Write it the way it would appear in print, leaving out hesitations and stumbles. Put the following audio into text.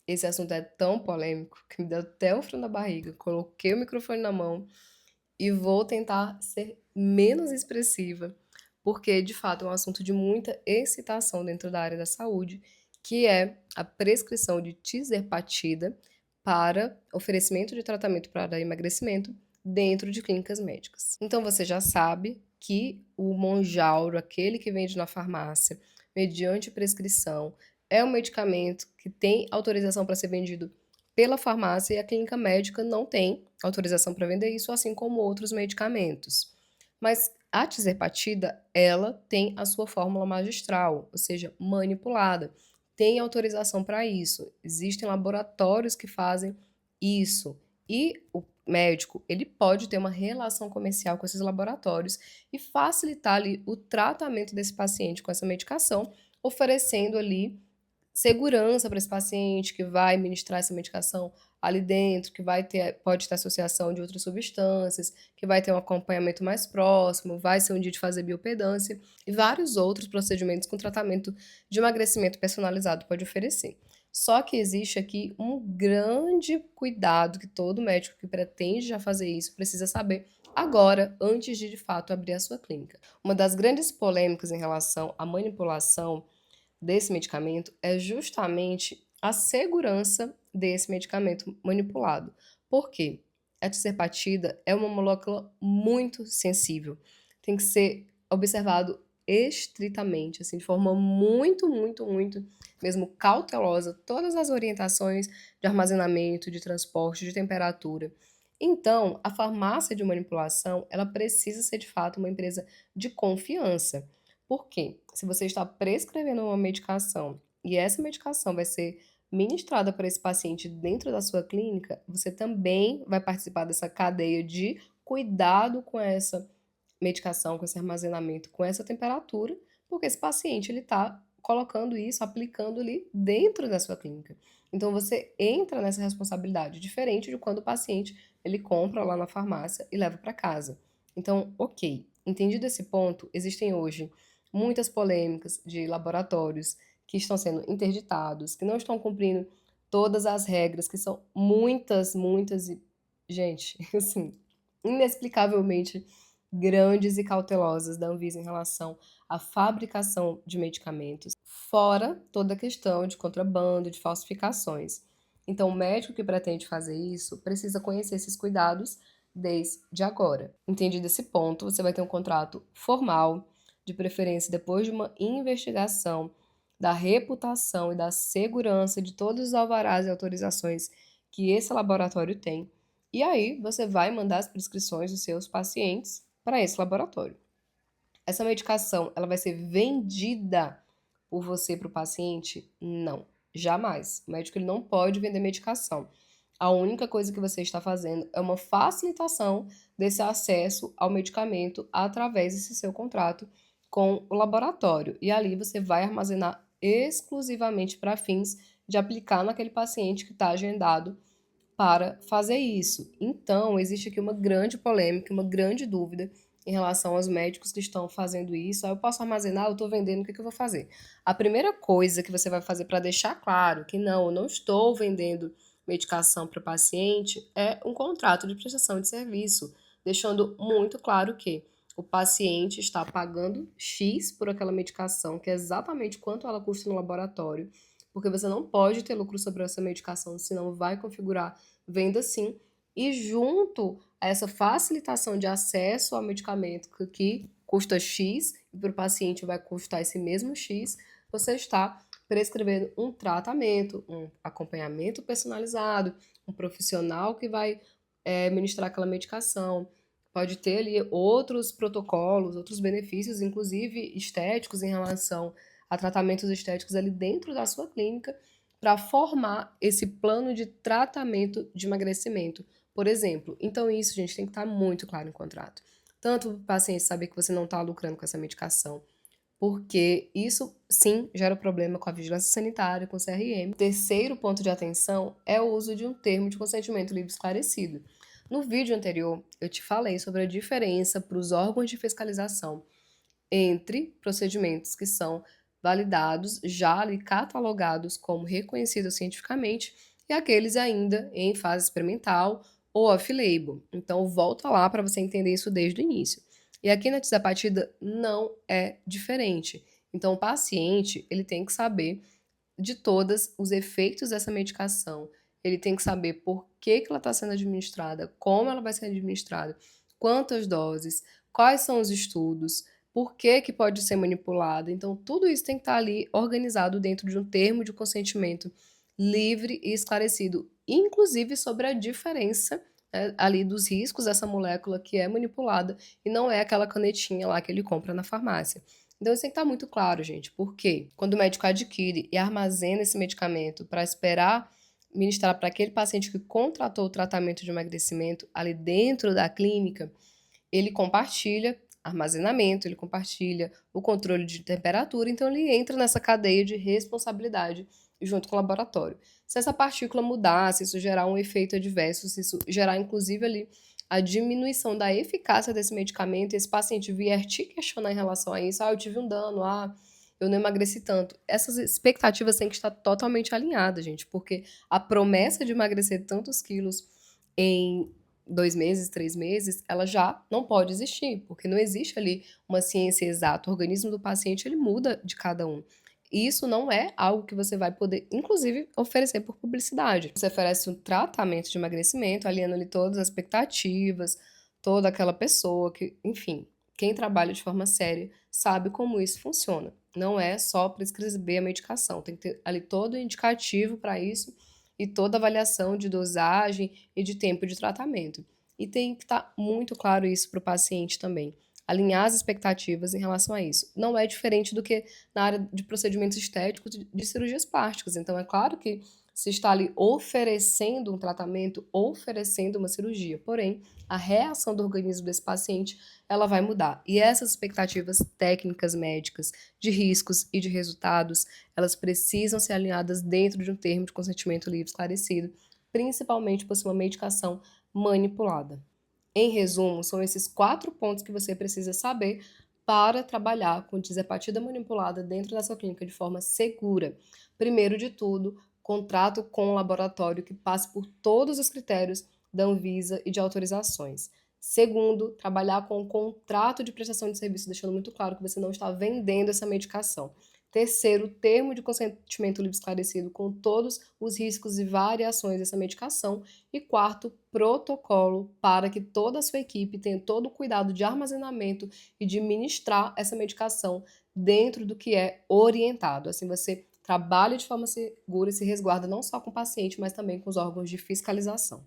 esse assunto é tão polêmico que me deu até um frio na barriga. Coloquei o microfone na mão e vou tentar ser menos expressiva, porque de fato é um assunto de muita excitação dentro da área da saúde, que é a prescrição de tirzepatida para oferecimento de tratamento para emagrecimento dentro de clínicas médicas. Então você já sabe que o Monjauro, aquele que vende na farmácia, mediante prescrição, é um medicamento que tem autorização para ser vendido pela farmácia e a clínica médica não tem autorização para vender isso, assim como outros medicamentos. Mas a tirzepatida, ela tem a sua fórmula magistral, ou seja, manipulada. Tem autorização para isso. Existem laboratórios que fazem isso. E o médico, ele pode ter uma relação comercial com esses laboratórios e facilitar ali o tratamento desse paciente com essa medicação, oferecendo ali segurança para esse paciente que vai ministrar essa medicação ali dentro, que pode ter associação de outras substâncias, que vai ter um acompanhamento mais próximo, vai ser um dia de fazer biopedância e vários outros procedimentos com tratamento de emagrecimento personalizado pode oferecer. Só que existe aqui um grande cuidado que todo médico que pretende já fazer isso precisa saber agora, antes de fato abrir a sua clínica. Uma das grandes polêmicas em relação à manipulação desse medicamento é justamente a segurança desse medicamento manipulado. Por quê? A tirzepatida é uma molécula muito sensível. Tem que ser observado estritamente, assim, de forma muito, muito, muito, mesmo cautelosa, todas as orientações de armazenamento, de transporte, de temperatura. Então, a farmácia de manipulação, ela precisa ser de fato uma empresa de confiança. Por quê? Se você está prescrevendo uma medicação e essa medicação vai ser ministrada para esse paciente dentro da sua clínica, você também vai participar dessa cadeia de cuidado com essa medicação, com esse armazenamento, com essa temperatura, porque esse paciente ele está colocando isso, aplicando ali dentro da sua clínica. Então você entra nessa responsabilidade, diferente de quando o paciente ele compra lá na farmácia e leva para casa. Então, ok, entendido esse ponto, existem hoje muitas polêmicas de laboratórios que estão sendo interditados, que não estão cumprindo todas as regras, que são muitas, muitas e, gente, assim, inexplicavelmente grandes e cautelosas da Anvisa em relação à fabricação de medicamentos, fora toda a questão de contrabando, de falsificações. Então, o médico que pretende fazer isso precisa conhecer esses cuidados desde agora. Entendido esse ponto, você vai ter um contrato formal, de preferência depois de uma investigação da reputação e da segurança de todos os alvarás e autorizações que esse laboratório tem. E aí você vai mandar as prescrições dos seus pacientes para esse laboratório. Essa medicação, ela vai ser vendida por você para o paciente? Não, jamais. O médico ele não pode vender medicação. A única coisa que você está fazendo é uma facilitação desse acesso ao medicamento através desse seu contrato com o laboratório. E ali você vai armazenar exclusivamente para fins de aplicar naquele paciente que está agendado para fazer isso. Então, existe aqui uma grande polêmica, uma grande dúvida em relação aos médicos que estão fazendo isso. Ah, eu posso armazenar, eu estou vendendo, o que eu vou fazer? A primeira coisa que você vai fazer para deixar claro que não, eu não estou vendendo medicação para o paciente é um contrato de prestação de serviço, deixando muito claro que o paciente está pagando X por aquela medicação, que é exatamente quanto ela custa no laboratório, porque você não pode ter lucro sobre essa medicação, senão vai configurar venda sim. E junto a essa facilitação de acesso ao medicamento que custa X e para o paciente vai custar esse mesmo X, você está prescrevendo um tratamento, um acompanhamento personalizado, um profissional que vai ministrar aquela medicação. Pode ter ali outros protocolos, outros benefícios, inclusive estéticos, em relação a tratamentos estéticos ali dentro da sua clínica, para formar esse plano de tratamento de emagrecimento, por exemplo. Então, isso, gente, tem que estar muito claro em contrato. Tanto para o paciente saber que você não está lucrando com essa medicação, porque isso sim gera problema com a vigilância sanitária, com o CRM. Terceiro ponto de atenção é o uso de um termo de consentimento livre esclarecido. No vídeo anterior, eu te falei sobre a diferença para os órgãos de fiscalização entre procedimentos que são validados, já ali catalogados como reconhecidos cientificamente, e aqueles ainda em fase experimental ou off-label. Então, volta lá para você entender isso desde o início. E aqui na tisapatida não é diferente. Então, o paciente, ele tem que saber de todos os efeitos dessa medicação. Ele tem que saber por que ela está sendo administrada, como ela vai ser administrada, quantas doses, quais são os estudos, por que pode ser manipulada. Então, tudo isso tem que estar ali organizado dentro de um termo de consentimento livre e esclarecido, inclusive sobre a diferença, né, ali dos riscos dessa molécula que é manipulada e não é aquela canetinha lá que ele compra na farmácia. Então isso tem que estar muito claro, gente, porque quando o médico adquire e armazena esse medicamento para esperar ministrar para aquele paciente que contratou o tratamento de emagrecimento ali dentro da clínica, ele compartilha armazenamento, ele compartilha o controle de temperatura, então ele entra nessa cadeia de responsabilidade junto com o laboratório. Se essa partícula mudar, se isso gerar um efeito adverso, se isso gerar inclusive ali a diminuição da eficácia desse medicamento, e esse paciente vier te questionar em relação a isso, eu tive um dano, eu não emagreci tanto. Essas expectativas têm que estar totalmente alinhadas, gente, porque a promessa de emagrecer tantos quilos em 2 meses, 3 meses, ela já não pode existir, porque não existe ali uma ciência exata. O organismo do paciente, ele muda de cada um. E isso não é algo que você vai poder, inclusive, oferecer por publicidade. Você oferece um tratamento de emagrecimento, alinhando ali todas as expectativas, toda aquela pessoa que, enfim, quem trabalha de forma séria sabe como isso funciona. Não é só prescrever a medicação, tem que ter ali todo o indicativo para isso e toda avaliação de dosagem e de tempo de tratamento. E tem que estar muito claro isso para o paciente também. Alinhar as expectativas em relação a isso. Não é diferente do que na área de procedimentos estéticos de cirurgias plásticas. Então, é claro que se está ali oferecendo um tratamento, oferecendo uma cirurgia. Porém, a reação do organismo desse paciente, ela vai mudar. E essas expectativas técnicas médicas, de riscos e de resultados, elas precisam ser alinhadas dentro de um termo de consentimento livre esclarecido, principalmente por ser uma medicação manipulada. Em resumo, são esses 4 pontos que você precisa saber para trabalhar com tisepatida manipulada dentro da sua clínica de forma segura. Primeiro de tudo, contrato com um laboratório que passe por todos os critérios da Anvisa e de autorizações. Segundo, trabalhar com um contrato de prestação de serviço, deixando muito claro que você não está vendendo essa medicação. Terceiro, termo de consentimento livre esclarecido com todos os riscos e variações dessa medicação. E quarto, protocolo para que toda a sua equipe tenha todo o cuidado de armazenamento e de ministrar essa medicação dentro do que é orientado. Assim você trabalha de forma segura e se resguarda não só com o paciente, mas também com os órgãos de fiscalização.